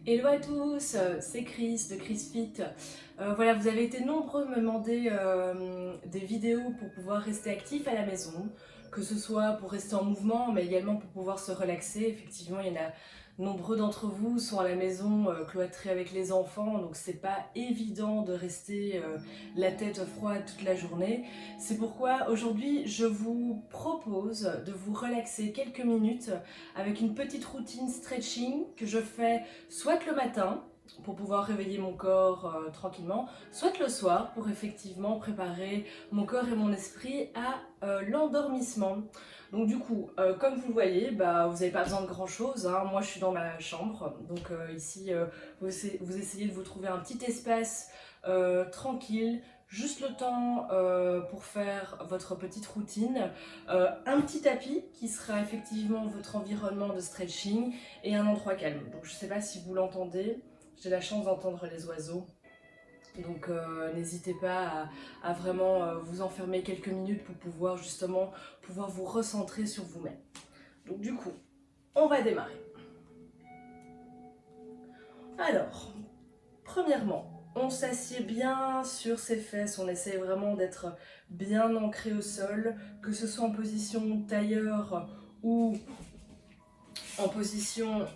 Hello à tous, c'est Chris de Chris Fit. Voilà, vous avez été nombreux à me demander des vidéos pour pouvoir rester actif à la maison, que ce soit pour rester en mouvement, mais également pour pouvoir se relaxer. Effectivement, il y en a nombreux d'entre vous sont à la maison cloîtrés avec les enfants, donc c'est pas évident de rester la tête froide toute la journée. C'est pourquoi aujourd'hui, je vous propose de vous relaxer quelques minutes avec une petite routine stretching que je fais soit le matin pour pouvoir réveiller mon corps tranquillement, soit le soir pour effectivement préparer mon corps et mon esprit à l'endormissement. Donc du coup, comme vous le voyez, vous n'avez pas besoin de grand chose, hein. Moi je suis dans ma chambre, donc ici vous essayez de vous trouver un petit espace tranquille, juste le temps pour faire votre petite routine, un petit tapis qui sera effectivement votre environnement de stretching et un endroit calme. Donc je ne sais pas si vous l'entendez, j'ai la chance d'entendre les oiseaux. Donc n'hésitez pas à vraiment vous enfermer quelques minutes pour pouvoir justement pouvoir vous recentrer sur vous-même. Donc du coup, on va démarrer. Alors, premièrement, on s'assied bien sur ses fesses, on essaie vraiment d'être bien ancré au sol, que ce soit en position tailleur ou en position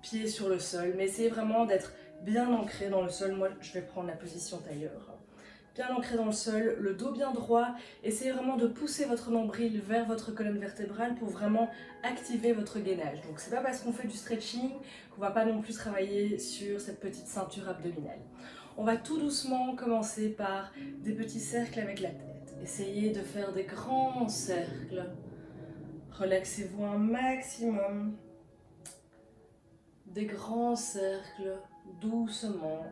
pied sur le sol, mais essayez vraiment d'être bien ancré dans le sol. Moi, je vais prendre la position tailleur. Bien ancré dans le sol, le dos bien droit. Essayez vraiment de pousser votre nombril vers votre colonne vertébrale pour vraiment activer votre gainage. Donc, c'est pas parce qu'on fait du stretching qu'on va pas non plus travailler sur cette petite ceinture abdominale. On va tout doucement commencer par des petits cercles avec la tête. Essayez de faire des grands cercles. Relaxez-vous un maximum. Des grands cercles, doucement.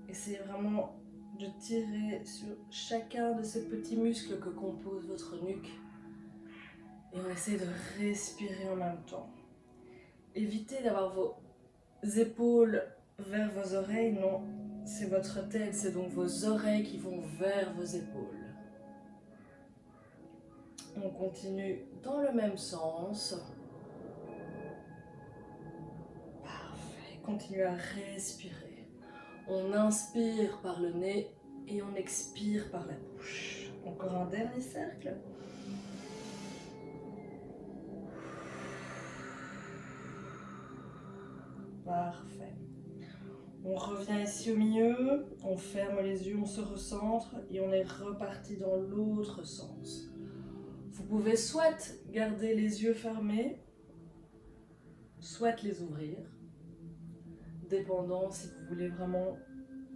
Essayez vraiment de tirer sur chacun de ces petits muscles que compose votre nuque. Et on essaie de respirer en même temps. Évitez d'avoir vos épaules vers vos oreilles, non. C'est votre tête, c'est donc vos oreilles qui vont vers vos épaules. On continue dans le même sens. Parfait. Continuez à respirer. On inspire par le nez et on expire par la bouche. Encore un dernier cercle. Parfait. On revient ici au milieu, on ferme les yeux, on se recentre et on est reparti dans l'autre sens. Vous pouvez soit garder les yeux fermés, soit les ouvrir, dépendant si vous voulez vraiment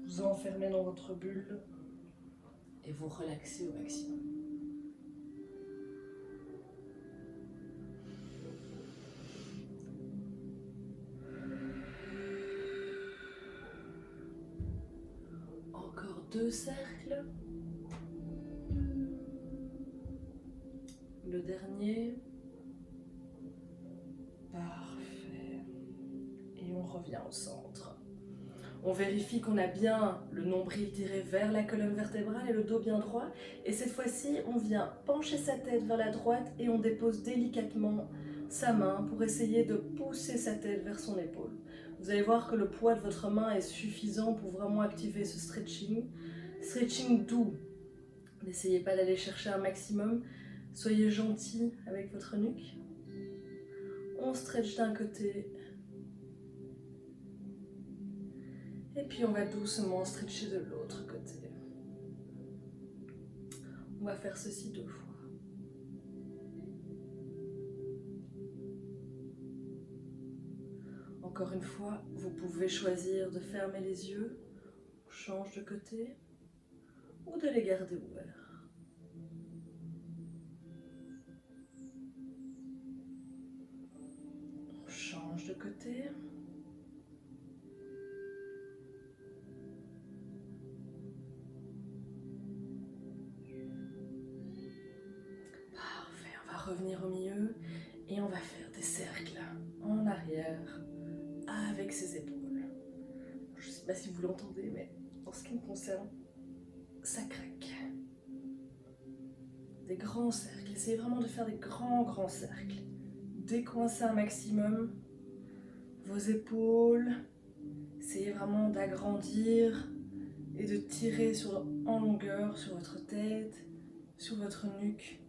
vous enfermer dans votre bulle et vous relaxer au maximum. Encore 2 cercles. Le dernier. Parfait. Et on revient au centre. On vérifie qu'on a bien le nombril tiré vers la colonne vertébrale et le dos bien droit. Et cette fois-ci, on vient pencher sa tête vers la droite et on dépose délicatement sa main pour essayer de pousser sa tête vers son épaule. Vous allez voir que le poids de votre main est suffisant pour vraiment activer ce stretching. Stretching doux. N'essayez pas d'aller chercher un maximum. Soyez gentil avec votre nuque. On stretch d'un côté. Et puis on va doucement stretcher de l'autre côté. On va faire ceci 2 fois. Encore une fois, vous pouvez choisir de fermer les yeux, on change de côté, ou de les garder ouverts. On change de côté. Parfait, on va revenir au milieu et on va faire des cercles en arrière avec ses épaules. Je ne sais pas si vous l'entendez, mais en ce qui me concerne, ça craque. Des grands cercles, essayez vraiment de faire des grands cercles. Décoincez un maximum vos épaules, Essayez vraiment d'agrandir et de tirer en longueur sur votre tête, sur votre nuque.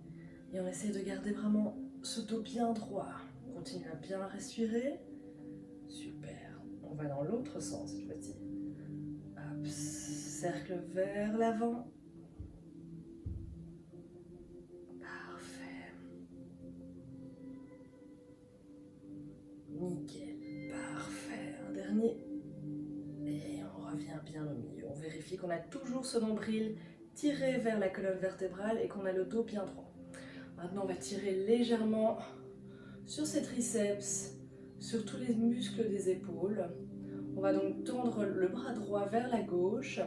Et on essaie de garder vraiment ce dos bien droit. On continue à bien respirer. Super. On va dans l'autre sens cette fois-ci. Hop, cercle vers l'avant. Parfait. Nickel. Parfait. Un dernier. Et on revient bien au milieu. On vérifie qu'on a toujours ce nombril tiré vers la colonne vertébrale et qu'on a le dos bien droit. Maintenant, on va tirer légèrement sur ses triceps, sur tous les muscles des épaules. On va donc tendre le bras droit vers la gauche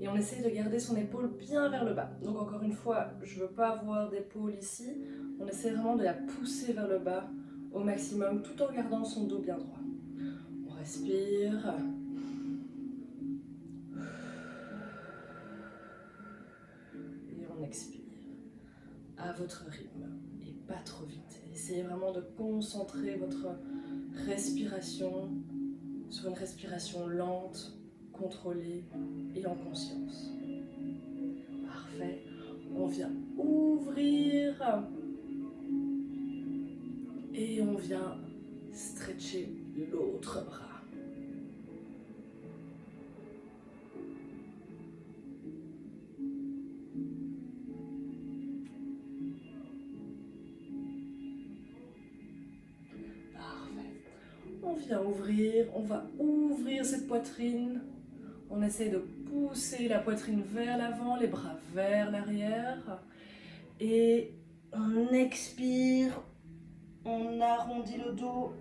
et on essaie de garder son épaule bien vers le bas. Donc encore une fois, je ne veux pas avoir d'épaule ici. On essaie vraiment de la pousser vers le bas au maximum tout en gardant son dos bien droit. On respire. Et on expire à votre rythme et pas trop vite. Essayez vraiment de concentrer votre respiration sur une respiration lente, contrôlée et en conscience. Parfait. On vient ouvrir et on vient stretcher l'autre bras. On vient ouvrir, on va ouvrir cette poitrine. On essaie de pousser la poitrine vers l'avant, les bras vers l'arrière. Et on expire, on arrondit le dos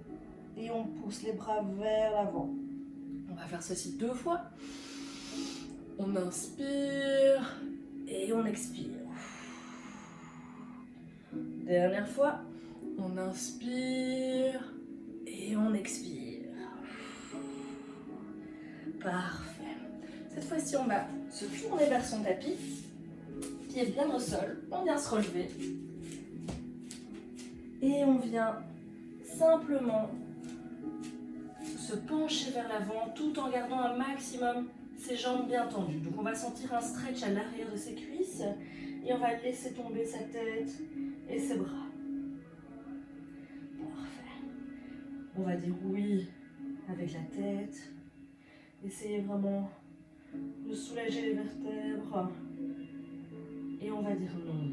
et on pousse les bras vers l'avant. On va faire ceci 2 fois. On inspire et on expire. Dernière fois, on inspire et on expire. Parfait. Cette fois-ci, on va se tourner vers son tapis. Pied bien au sol. On vient se relever. Et on vient simplement se pencher vers l'avant tout en gardant un maximum ses jambes bien tendues. Donc on va sentir un stretch à l'arrière de ses cuisses et on va laisser tomber sa tête et ses bras. Parfait. On va dire oui avec la tête. Essayez vraiment de soulager les vertèbres. Et on va dire non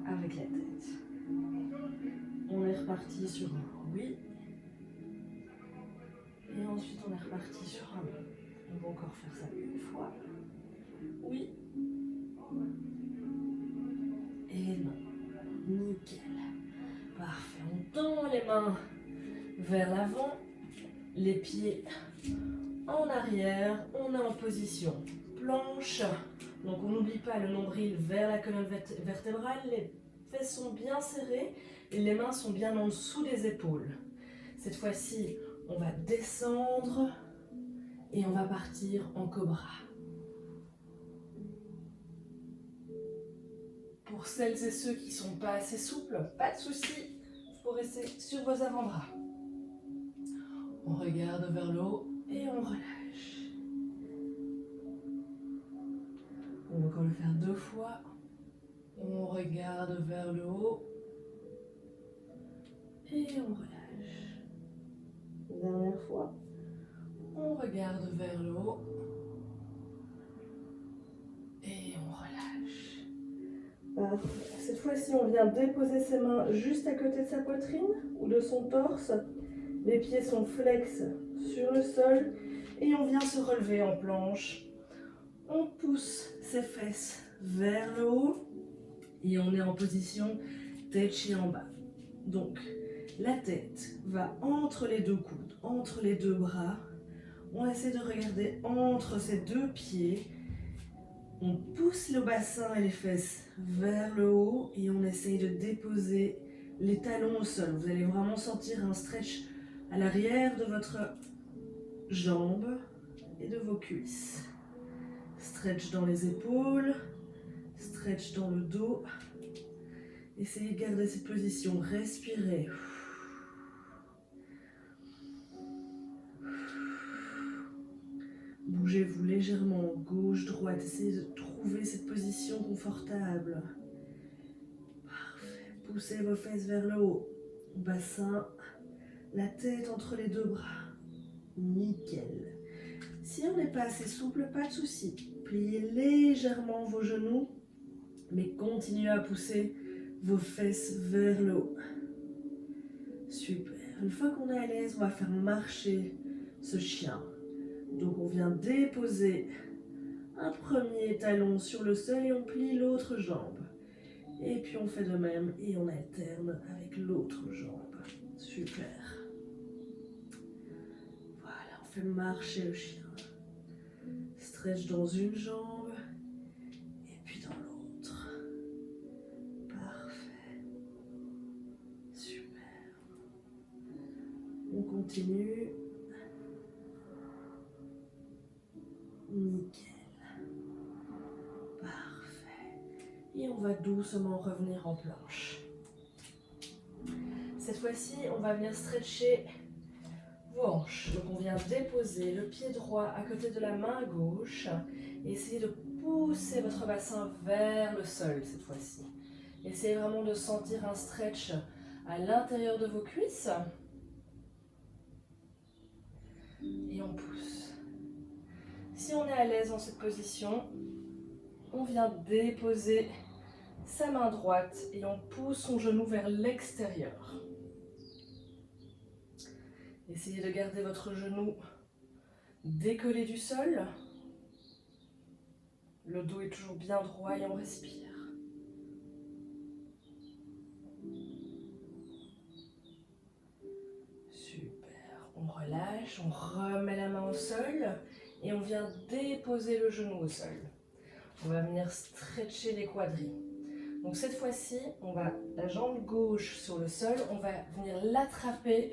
avec la tête. On est reparti sur un oui. Et ensuite on est reparti sur un non. On va encore faire ça une fois. Oui. Et non. Nickel. Parfait. On tend les mains vers l'avant. Les pieds en arrière. On est en position planche. Donc on n'oublie pas le nombril vers la colonne vertébrale. Les fesses sont bien serrées et les mains sont bien en dessous des épaules. Cette fois-ci, on va descendre et on va partir en cobra. Pour celles et ceux qui ne sont pas assez souples, pas de souci, vous restez sur vos avant-bras. On regarde vers le haut et on relâche. On va encore le faire 2 fois. On regarde vers le haut et on relâche. Dernière fois. On regarde vers le haut et on relâche. Parfait. Cette fois-ci, on vient déposer ses mains juste à côté de sa poitrine ou de son torse. Les pieds sont flex sur le sol et on vient se relever en planche. On pousse ses fesses vers le haut et on est en position tête chien en bas. Donc, la tête va entre les 2 coudes, entre les 2 bras. On essaie de regarder entre ces 2 pieds. On pousse le bassin et les fesses vers le haut et on essaye de déposer les talons au sol. Vous allez vraiment sentir un stretch à l'arrière de votre jambe et de vos cuisses. Stretch dans les épaules, stretch dans le dos. Essayez de garder cette position, respirez. Bougez-vous légèrement gauche, droite. Essayez de trouver cette position confortable. Parfait. Poussez vos fesses vers le haut. Bassin, la tête entre les deux bras. Nickel. Si on n'est pas assez souple, pas de souci. Pliez légèrement vos genoux, mais continuez à pousser vos fesses vers le haut. Super. Une fois qu'on est à l'aise, on va faire marcher ce chien. Donc on vient déposer un premier talon sur le sol et on plie l'autre jambe. Et puis on fait de même et on alterne avec l'autre jambe. Super. Voilà, on fait marcher le chien. Stretch dans une jambe et puis dans l'autre. Parfait. Super. On continue. Nickel. Parfait. Et on va doucement revenir en planche. Cette fois-ci, on va venir stretcher vos hanches. Donc on vient déposer le pied droit à côté de la main gauche et essayez de pousser votre bassin vers le sol cette fois-ci. Essayez vraiment de sentir un stretch à l'intérieur de vos cuisses. Et on pousse. Si on est à l'aise dans cette position, on vient déposer sa main droite et on pousse son genou vers l'extérieur. Essayez de garder votre genou décollé du sol. Le dos est toujours bien droit et on respire. Super. On relâche, on remet la main au sol et on vient déposer le genou au sol. On va venir stretcher les quadris. Donc cette fois-ci, on va la jambe gauche sur le sol, on va venir l'attraper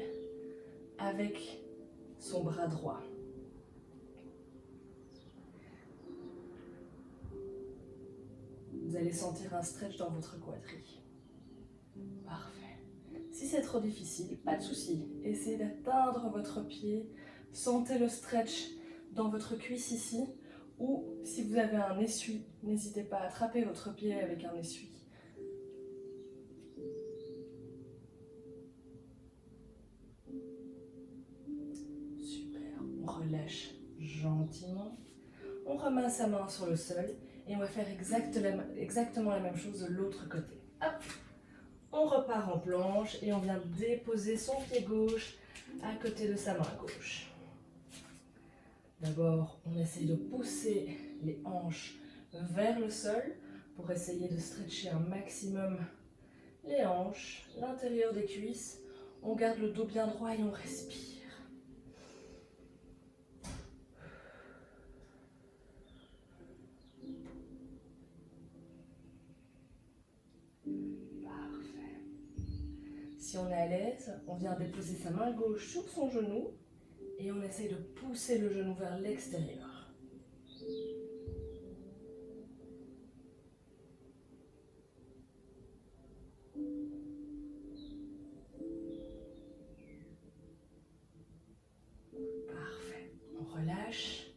avec son bras droit. Vous allez sentir un stretch dans votre quadri. Parfait. Si c'est trop difficile, pas de souci. Essayez d'atteindre votre pied. Sentez le stretch dans votre cuisse ici. Ou si vous avez un essuie, n'hésitez pas à attraper votre pied avec un essuie. Super. On relâche gentiment. On remet sa main sur le sol. Et on va faire exactement la même chose de l'autre côté. Hop. On repart en planche et on vient déposer son pied gauche à côté de sa main gauche. D'abord, on essaye de pousser les hanches vers le sol pour essayer de stretcher un maximum les hanches, l'intérieur des cuisses. On garde le dos bien droit et on respire. Si on est à l'aise, on vient déposer sa main gauche sur son genou et on essaye de pousser le genou vers l'extérieur. Parfait. On relâche.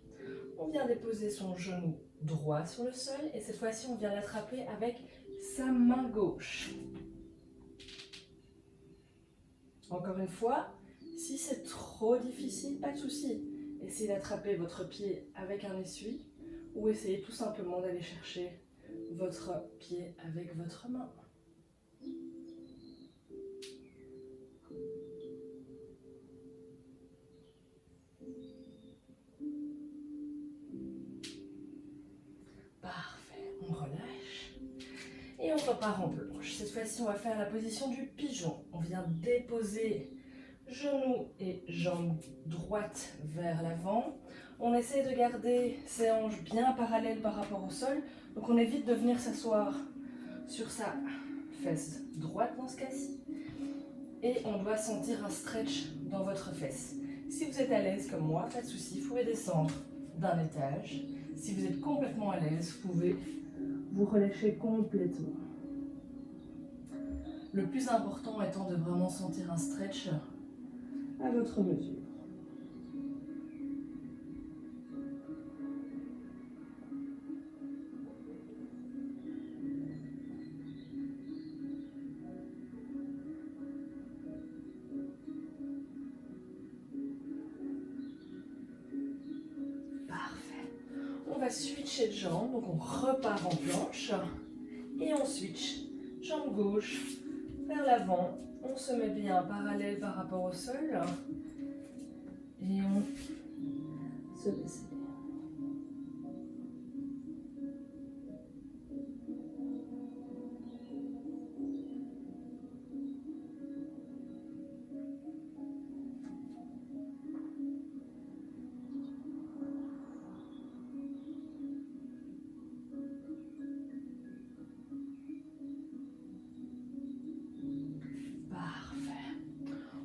On vient déposer son genou droit sur le sol et cette fois-ci, on vient l'attraper avec sa main gauche. Encore une fois, si c'est trop difficile, pas de souci. Essayez d'attraper votre pied avec un essuie ou essayez tout simplement d'aller chercher votre pied avec votre main. Parfait, on relâche et on repart en planche. Cette fois-ci, on va faire la position du pigeon. On vient déposer genoux et jambes droites vers l'avant. On essaie de garder ses hanches bien parallèles par rapport au sol. Donc on évite de venir s'asseoir sur sa fesse droite dans ce cas-ci. Et on doit sentir un stretch dans votre fesse. Si vous êtes à l'aise comme moi, pas de souci, vous pouvez descendre d'un étage. Si vous êtes complètement à l'aise, vous pouvez vous relâcher complètement. Le plus important étant de vraiment sentir un stretch à votre mesure. switcher de jambe, donc on repart en planche et on switch. Jambe gauche vers l'avant, on se met bien parallèle par rapport au sol et on se baisse.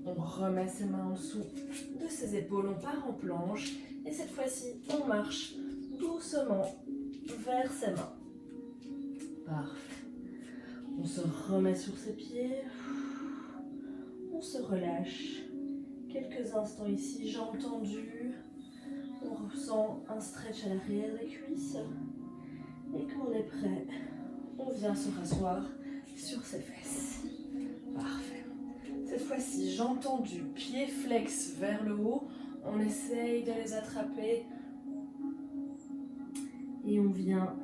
On remet ses mains en dessous de ses épaules, on part en planche et cette fois-ci on marche doucement vers ses mains. Parfait. On se remet sur ses pieds, on se relâche. Quelques instants ici, jambes tendues, on ressent un stretch à l'arrière des cuisses et quand on est prêt, on vient se rasseoir sur ses fesses. Parfait. Cette fois-ci, jambes tendues, pieds flex vers le haut. On essaye de les attraper. Et on vient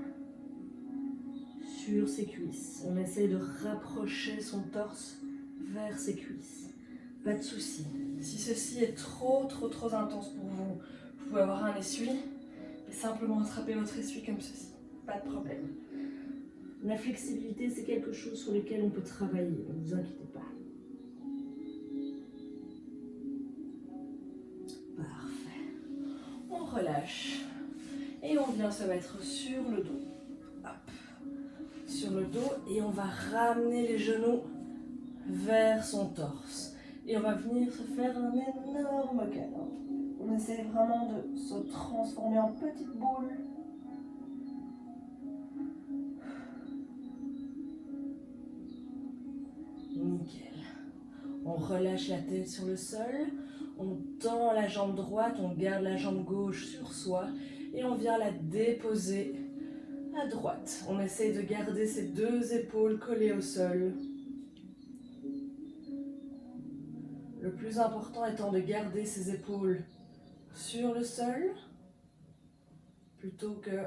sur ses cuisses. On essaye de rapprocher son torse vers ses cuisses. Pas de souci. Si ceci est trop intense pour vous, vous pouvez avoir un essuie et simplement attraper votre essuie comme ceci. Pas de problème. La flexibilité, c'est quelque chose sur lequel on peut travailler. Ne vous inquiétez pas. Relâche et on vient se mettre sur le dos. Hop. Sur le dos et on va ramener les genoux vers son torse et on va venir se faire un énorme câlin. On essaie vraiment de se transformer en petite boule. Nickel. On relâche la tête sur le sol. On tend la jambe droite, on garde la jambe gauche sur soi et on vient la déposer à droite. On essaie de garder ses deux épaules collées au sol. Le plus important étant de garder ses épaules sur le sol plutôt que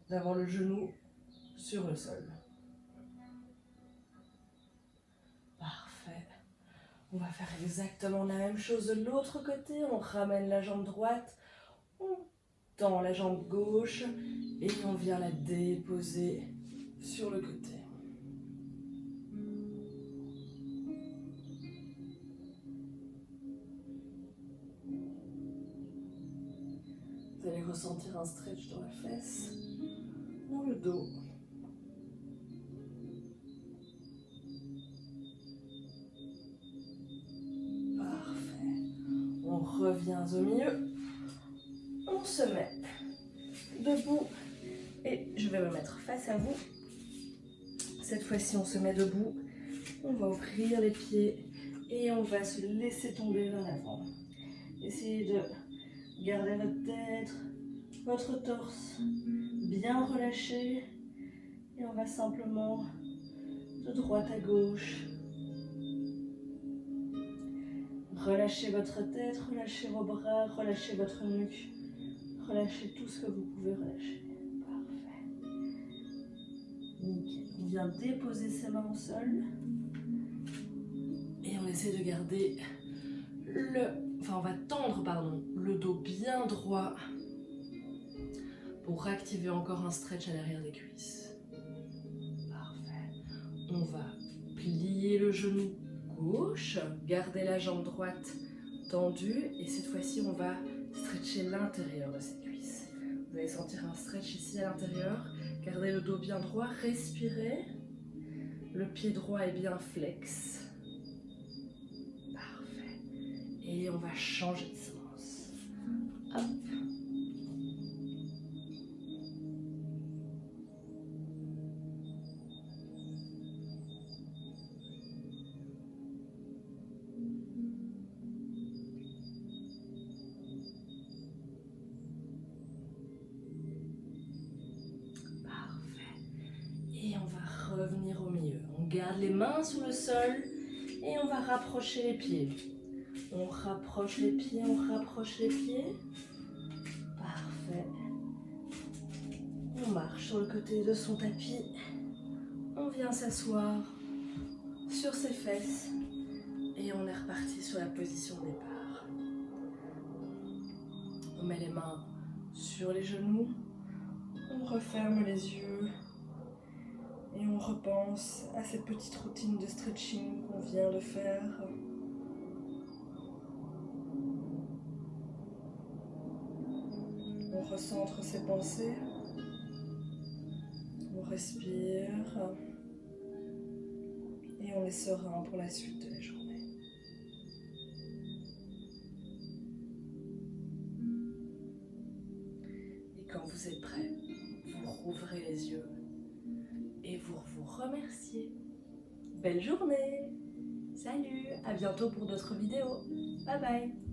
d'avoir le genou sur le sol. Parfait. On va faire exactement la même chose de l'autre côté. On ramène la jambe droite, on tend la jambe gauche et on vient la déposer sur le côté. Vous allez ressentir un stretch dans la fesse, dans le dos. On revient au milieu, on se met debout et je vais me mettre face à vous. Cette fois-ci, on se met debout, on va ouvrir les pieds et on va se laisser tomber vers l'avant. Essayez de garder votre tête, votre torse bien relâché et on va simplement de droite à gauche. Relâchez votre tête, relâchez vos bras, relâchez votre nuque, relâchez tout ce que vous pouvez relâcher. Parfait. Nickel. On vient déposer ses mains au sol et on essaie de garder on va tendre le dos bien droit pour activer encore un stretch à l'arrière des cuisses. Parfait. On va plier le genou gauche, garder la jambe droite tendue et cette fois-ci on va stretcher l'intérieur de cette cuisse. Vous allez sentir un stretch ici à l'intérieur, gardez le dos bien droit, respirez, le pied droit est bien flex. Parfait. Et on va changer de sens. Hop. Revenir au milieu. On garde les mains sur le sol et on va rapprocher les pieds. On rapproche les pieds, on rapproche les pieds. Parfait. On marche sur le côté de son tapis. On vient s'asseoir sur ses fesses et on est reparti sur la position de départ. On met les mains sur les genoux, on referme les yeux et on repense à cette petite routine de stretching qu'on vient de faire. On recentre ses pensées, on respire et on est serein pour la suite de la journée. Et quand vous êtes prêt, vous rouvrez les yeux et vous remerciez. Belle journée! Salut! À bientôt pour d'autres vidéos. Bye bye!